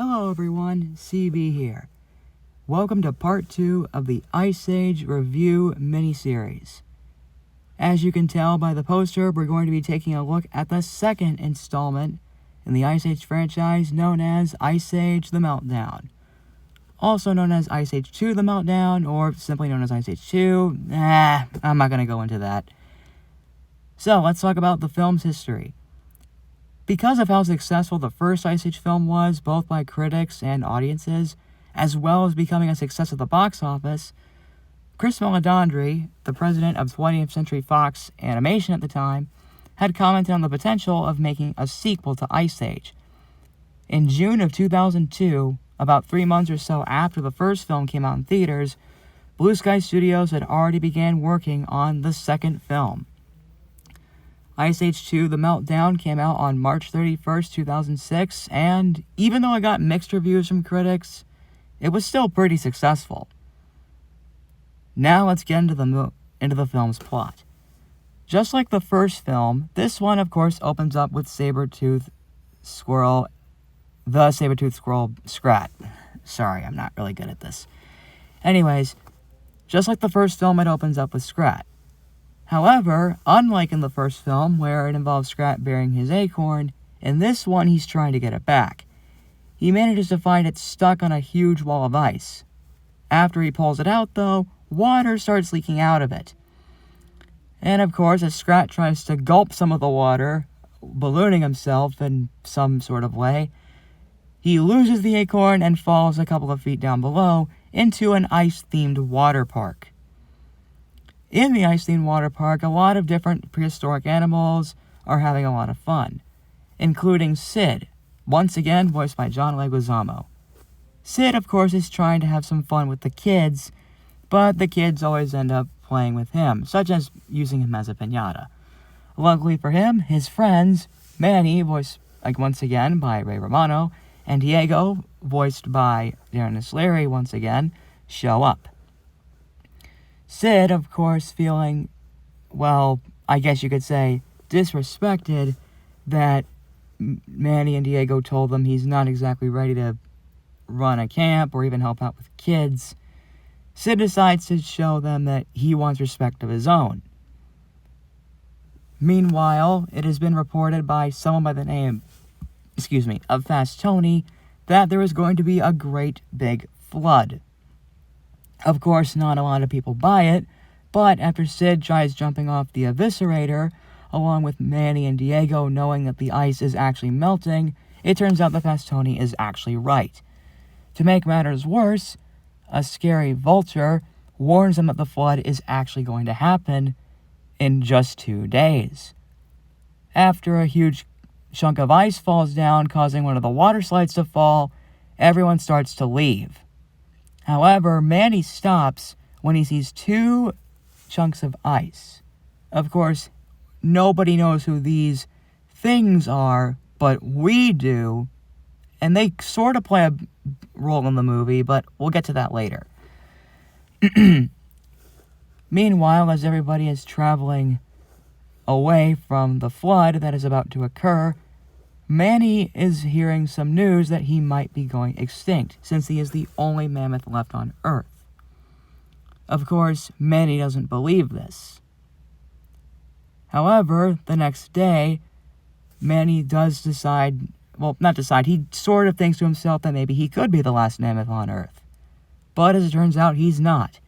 Hello everyone, CB here. Welcome to part 2 of the Ice Age Review miniseries. As you can tell by the poster, we're going to be taking a look at the second installment in the Ice Age franchise known as Ice Age The Meltdown. Also known as Ice Age 2 The Meltdown, or simply known as Ice Age 2. I'm not going to go into that. So, let's talk about the film's history. Because of how successful the first Ice Age film was, both by critics and audiences, as well as becoming a success at the box office, Chris Meledandri, the president of 20th Century Fox Animation at the time, had commented on the potential of making a sequel to Ice Age. In June of 2002, about 3 months or so after the first film came out in theaters, Blue Sky Studios had already began working on the second film. Ice Age 2 The Meltdown came out on March 31st, 2006, and even though it got mixed reviews from critics, it was still pretty successful. Now let's get into the film's plot. Just like the first film, this one of course opens up with the saber-toothed squirrel Scrat. Sorry, I'm not really good at this. Anyways, just like the first film, it opens up with Scrat. However, unlike in the first film, where it involves Scrat burying his acorn, in this one he's trying to get it back. He manages to find it stuck on a huge wall of ice. After he pulls it out, though, water starts leaking out of it. And of course, as Scrat tries to gulp some of the water, ballooning himself in some sort of way, he loses the acorn and falls a couple of feet down below into an ice-themed water park. In the ice-themed water park, a lot of different prehistoric animals are having a lot of fun, including Sid, once again voiced by John Leguizamo. Sid, of course, is trying to have some fun with the kids, but the kids always end up playing with him, such as using him as a piñata. Luckily for him, his friends, Manny, voiced once again by Ray Romano, and Diego, voiced by Darren Aslary once again, show up. Sid, of course, feeling, well, I guess you could say, disrespected that Manny and Diego told them he's not exactly ready to run a camp or even help out with kids. Sid decides to show them that he wants respect of his own. Meanwhile, it has been reported by someone by the name, of Fast Tony, that there is going to be a great big flood. Of course, not a lot of people buy it, but after Sid tries jumping off the eviscerator, along with Manny and Diego knowing that the ice is actually melting, it turns out that Fast Tony is actually right. To make matters worse, a scary vulture warns them that the flood is actually going to happen in just 2 days. After a huge chunk of ice falls down, causing one of the water slides to fall, everyone starts to leave. However, Manny stops when he sees 2 chunks of ice. Of course, nobody knows who these things are, but we do, and they sort of play a role in the movie, but we'll get to that later. Meanwhile, as everybody is traveling away from the flood that is about to occur, Manny is hearing some news that he might be going extinct, since he is the only mammoth left on Earth. Of course, Manny doesn't believe this. However, the next day, Manny does he sort of thinks to himself that maybe he could be the last mammoth on Earth. But as it turns out, he's not.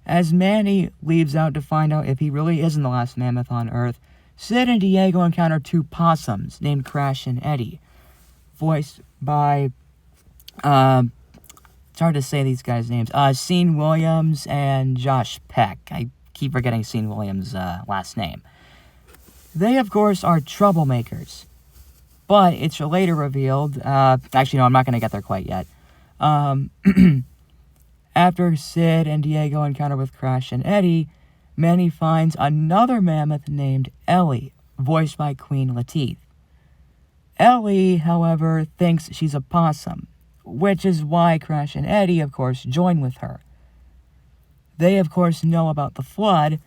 As Manny leaves out to find out if he really isn't the last mammoth on Earth, Sid and Diego encounter 2 possums named Crash and Eddie, voiced by, it's hard to say these guys' names, Sean Williams and Josh Peck. I keep forgetting Sean Williams' last name. They, of course, are troublemakers, but it's later revealed, actually, no, I'm not going to get there quite yet. After Sid and Diego encounter with Crash and Eddie, Manny finds another mammoth named Ellie, voiced by Queen Latifah. Ellie, however, thinks she's a possum, which is why Crash and Eddie, of course, join with her. They, of course, know about the flood,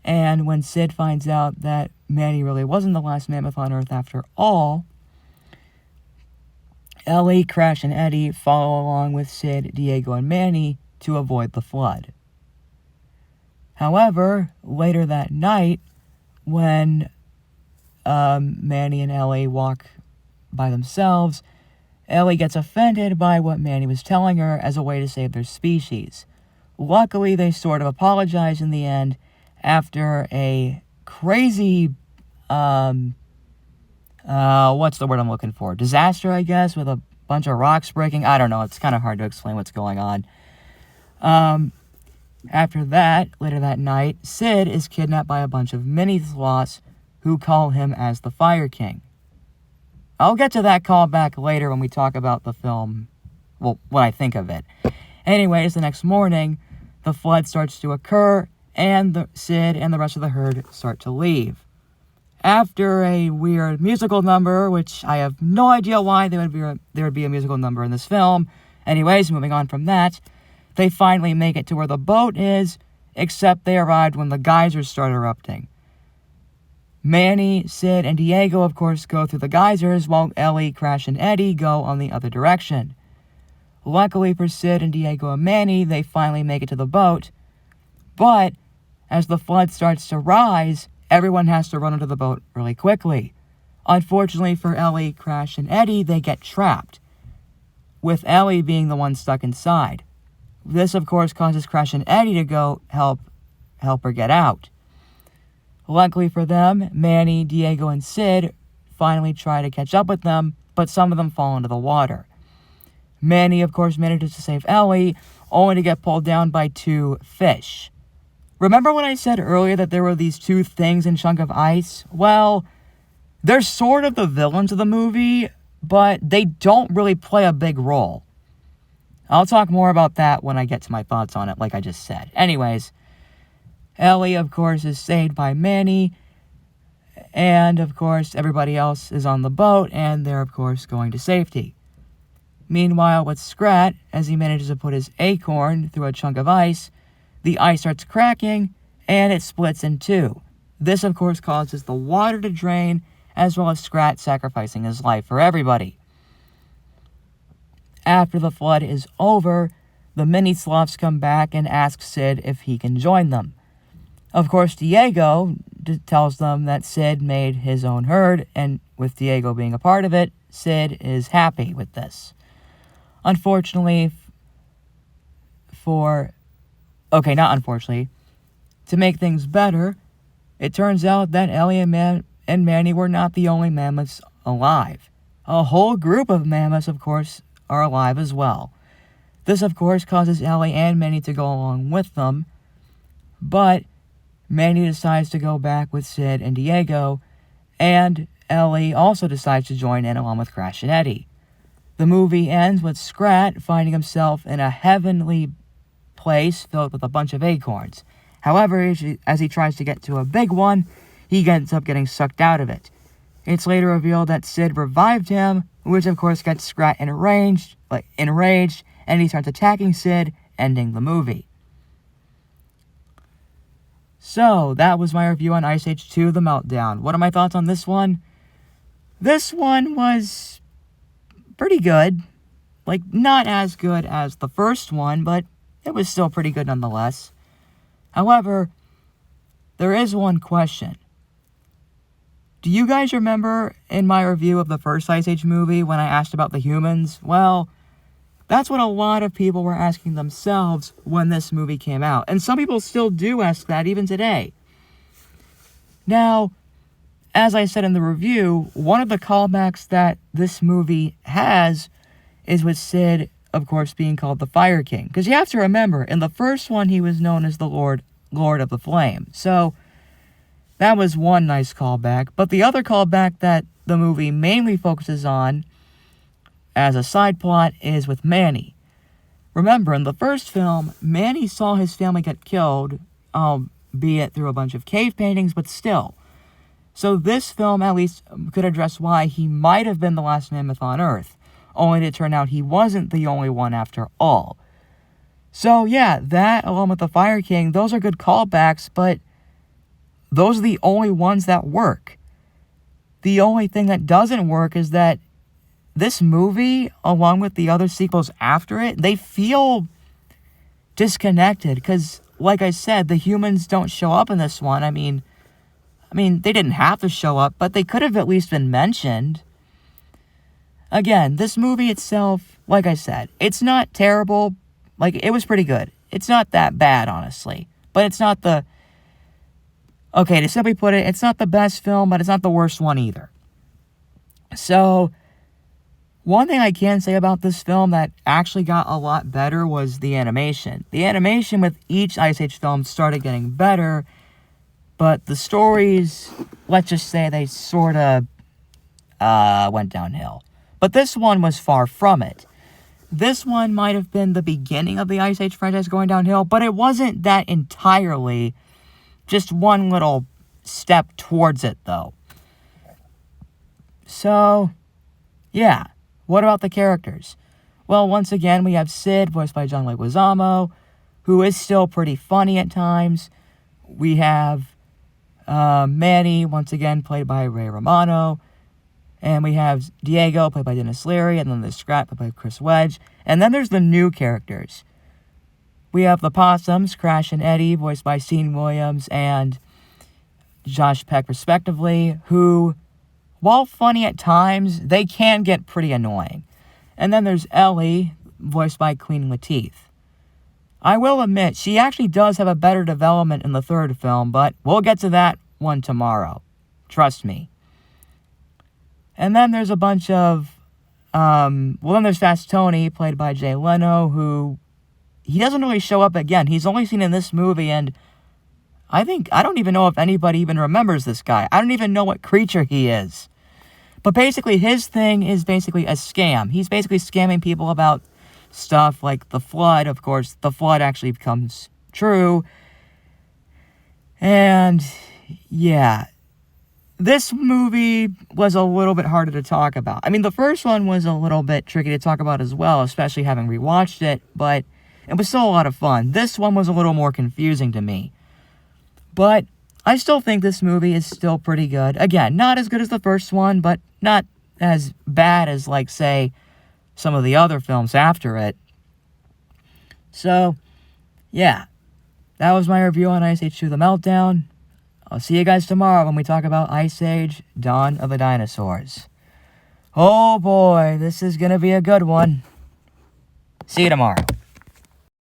and when Sid finds out that Manny really wasn't the last mammoth on Earth after all, Ellie, Crash, and Eddie follow along with Sid, Diego, and Manny to avoid the flood. However, later that night, when Manny and Ellie walk by themselves, Ellie gets offended by what Manny was telling her as a way to save their species. Luckily, they sort of apologize in the end after a crazy, what's the word I'm looking for? Disaster, I guess, with a bunch of rocks breaking. I don't know. It's kind of hard to explain what's going on. After that, later that night, Sid is kidnapped by a bunch of mini-sloths who call him as the Fire King. I'll get to that callback later when we talk about the film, well, what I think of it. Anyways, the next morning, the flood starts to occur, and Sid and the rest of the herd start to leave. After a weird musical number, which I have no idea why there would be a musical number in this film. Anyways, moving on from that, they finally make it to where the boat is, except they arrived when the geysers start erupting. Manny, Sid, and Diego, of course, go through the geysers, while Ellie, Crash, and Eddie go on the other direction. Luckily for Sid and Diego and Manny, they finally make it to the boat. But as the flood starts to rise, everyone has to run into the boat really quickly. Unfortunately for Ellie, Crash, and Eddie, they get trapped, with Ellie being the one stuck inside. This, of course, causes Crash and Eddie to go help her get out. Luckily for them, Manny, Diego, and Sid finally try to catch up with them, but some of them fall into the water. Manny, of course, manages to save Ellie, only to get pulled down by two fish. Remember when I said earlier that there were these two things in Chunk of Ice? Well, they're sort of the villains of the movie, but they don't really play a big role. I'll talk more about that when I get to my thoughts on it, like I just said. Anyways, Ellie, of course, is saved by Manny, and, of course, everybody else is on the boat, and they're, of course, going to safety. Meanwhile, with Scrat, as he manages to put his acorn through a chunk of ice, the ice starts cracking, and it splits in two. This, of course, causes the water to drain, as well as Scrat sacrificing his life for everybody. After the flood is over, the mini-sloths come back and ask Sid if he can join them. Of course, Diego tells them that Sid made his own herd, and with Diego being a part of it, Sid is happy with this. Unfortunately, not unfortunately, to make things better, it turns out that Ellie and Manny were not the only mammoths alive. A whole group of mammoths, of course, are alive as well. This, of course, causes Ellie and Manny to go along with them, but Manny decides to go back with Sid and Diego, and Ellie also decides to join in along with Crash and Eddie. The movie ends with Scrat finding himself in a heavenly place filled with a bunch of acorns. However, as he tries to get to a big one, he ends up getting sucked out of it. It's later revealed that Sid revived him, which of course gets Scrat enraged, and he starts attacking Sid, ending the movie. So, that was my review on Ice Age 2, The Meltdown. What are my thoughts on this one? This one was pretty good. Not as good as the first one, but it was still pretty good nonetheless. However, there is one question. Do you guys remember in my review of the first Ice Age movie when I asked about the humans? Well, that's what a lot of people were asking themselves when this movie came out. And some people still do ask that even today. Now, as I said in the review, one of the callbacks that this movie has is with Sid, of course, being called the Fire King. Because you have to remember, in the first one, he was known as the Lord of the Flame. So, that was one nice callback. But the other callback that the movie mainly focuses on as a side plot is with Manny. Remember, in the first film, Manny saw his family get killed, albeit through a bunch of cave paintings, but still. So this film at least could address why he might have been the last mammoth on Earth, only to turn out he wasn't the only one after all. So yeah, that along with the Fire King, those are good callbacks, but those are the only ones that work. The only thing that doesn't work is that this movie, along with the other sequels after it, they feel disconnected. Because, like I said, the humans don't show up in this one. I mean, they didn't have to show up, but they could have at least been mentioned. Again, this movie itself, like I said, it's not terrible. Like, it was pretty good. It's not that bad, honestly. But it's not the... Okay, to simply put it, it's not the best film, but it's not the worst one either. So, one thing I can say about this film that actually got a lot better was the animation. The animation with each Ice Age film started getting better, but the stories, let's just say they sort of went downhill. But this one was far from it. This one might have been the beginning of the Ice Age franchise going downhill, but it wasn't that entirely. Just one little step towards it, though. So, yeah. What about the characters? Well, once again, we have Sid, voiced by John Leguizamo, who is still pretty funny at times. We have Manny, once again, played by Ray Romano. And we have Diego, played by Dennis Leary. And then there's Scrat, played by Chris Wedge. And then there's the new characters. We have the Possums, Crash and Eddie, voiced by Sean Williams and Josh Peck, respectively, who, while funny at times, they can get pretty annoying. And then there's Ellie, voiced by Queen Latifah. I will admit, she actually does have a better development in the third film, but we'll get to that one tomorrow. Trust me. And then there's a bunch of, then there's Fast Tony, played by Jay Leno, who... He doesn't really show up again. He's only seen in this movie, and I don't even know if anybody even remembers this guy. I don't even know what creature he is. But basically, his thing is basically a scam. He's basically scamming people about stuff like the flood. Of course, the flood actually becomes true. And, yeah. This movie was a little bit harder to talk about. I mean, the first one was a little bit tricky to talk about as well, especially having rewatched it, but... it was still a lot of fun. This one was a little more confusing to me. But I still think this movie is still pretty good. Again, not as good as the first one, but not as bad as, like, say, some of the other films after it. So, yeah. That was my review on Ice Age 2: The Meltdown. I'll see you guys tomorrow when we talk about Ice Age: Dawn of the Dinosaurs. Oh boy, this is gonna be a good one. See you tomorrow.